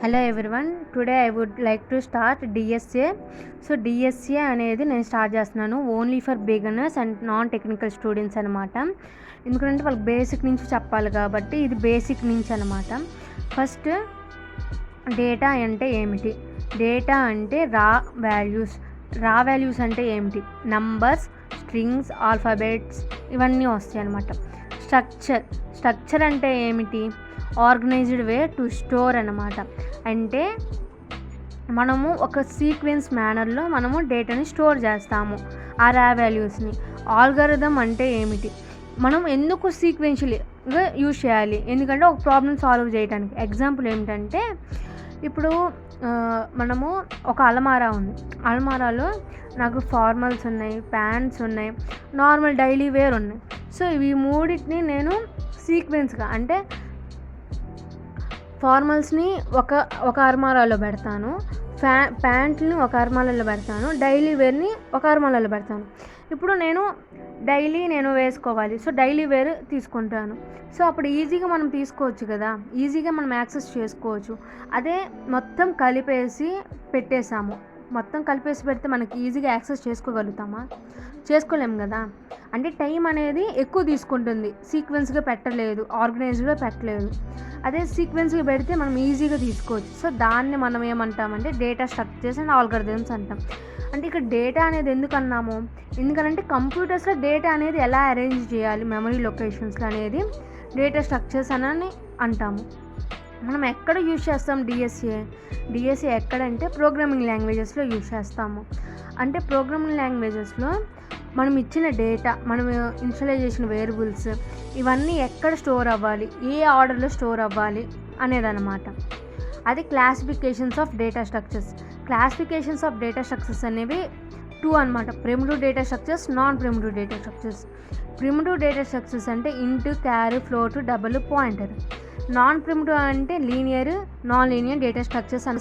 Hello everyone, today I would like to start DSA. So DSA అనేది నేను start చేస్తున్నాను only for beginners and non technical students అనమాట. ఎందుకంటే వాళ్ళకి basic నుంచి చెప్పాలి కాబట్టి ఇది బేసిక్ నుంచి అనమాట. ఫస్ట్, డేటా అంటే ఏమిటి? డేటా అంటే రా వాల్యూస్ అంటే ఏమిటి? నంబర్స్, స్ట్రింగ్స్, ఆల్ఫాబెట్స్ ఇవన్నీ వస్తాయి అనమాట. స్ట్రక్చర్ అంటే ఏమిటి? ఆర్గనైజ్డ్ వే టు స్టోర్ అనమాట. అంటే మనము ఒక సీక్వెన్స్ మేనర్లో మనము డేటాని స్టోర్ చేస్తాము ఆ రా వాల్యూస్ని. ఆల్గరిథం అంటే ఏమిటి? మనం ఎందుకు సీక్వెన్షియల్గా యూజ్ చేయాలి? ఎందుకంటే ఒక ప్రాబ్లమ్ సాల్వ్ చేయడానికి. ఎగ్జాంపుల్ ఏమిటంటే, ఇప్పుడు మనము ఒక అలమారా ఉంది. అలమారాలో నాకు ఫార్మల్స్ ఉన్నాయి, ప్యాంట్స్ ఉన్నాయి, నార్మల్ డైలీ వేర్ ఉన్నాయి. సో ఇవి మూడింటిని నేను సీక్వెన్స్గా, అంటే ఫార్మల్స్ని ఒక అర్మారాలో పెడతాను, ప్యాంట్ని ఒక అర్మారాలో పెడతాను, డైలీ వేర్ని ఒక అర్మారాలో పెడతాను. ఇప్పుడు నేను వేసుకోవాలి, సో డైలీ వేర్ తీసుకుంటాను. సో అప్పుడు ఈజీగా మనం తీసుకోవచ్చు కదా, ఈజీగా మనం యాక్సెస్ చేసుకోవచ్చు. అదే మొత్తం కలిపేసి పెడితే మనకి ఈజీగా యాక్సెస్ చేసుకోగలుగుతామా? చేసుకోలేము కదా. అంటే టైం అనేది ఎక్కువ తీసుకుంటుంది, సీక్వెన్స్గా పెట్టలేదు, ఆర్గనైజ్డ్గా పెట్టలేదు. అదే సీక్వెన్స్గా పెడితే మనం ఈజీగా తీసుకోవచ్చు. సో దాన్ని మనం ఏమంటామంటే డేటా స్ట్రక్చర్స్ అండ్ ఆల్గరిథమ్స్ అంటాం. అంటే ఇక్కడ డేటా అనేది ఎందుకు అన్నాము? ఎందుకంటే కంప్యూటర్స్లో డేటా అనేది ఎలా అరేంజ్ చేయాలి మెమరీ లొకేషన్స్లో అనేది డేటా స్ట్రక్చర్స్ అని అంటాము. మనం ఎక్కడ యూజ్ చేస్తాం డిఎస్ఏ ఎక్కడంటే ప్రోగ్రామింగ్ లాంగ్వేజెస్లో యూజ్ చేస్తాము. అంటే ప్రోగ్రామింగ్ లాంగ్వేజెస్లో మనం ఇచ్చిన డేటా, మనం ఇనిషియలైజ్ చేసిన వేరియబుల్స్ ఇవన్నీ ఎక్కడ స్టోర్ అవ్వాలి, ఏ ఆర్డర్లో స్టోర్ అవ్వాలి అనేదన్నమాట. అది క్లాసిఫికేషన్స్ ఆఫ్ డేటా స్ట్రక్చర్స్ అనేవి 2 అనమాట. Primitive data structures, non primitive data structures. Primitive data structures అంటే int, char, float, double, pointer. Non primitive అంటే linear, non linear data structures అని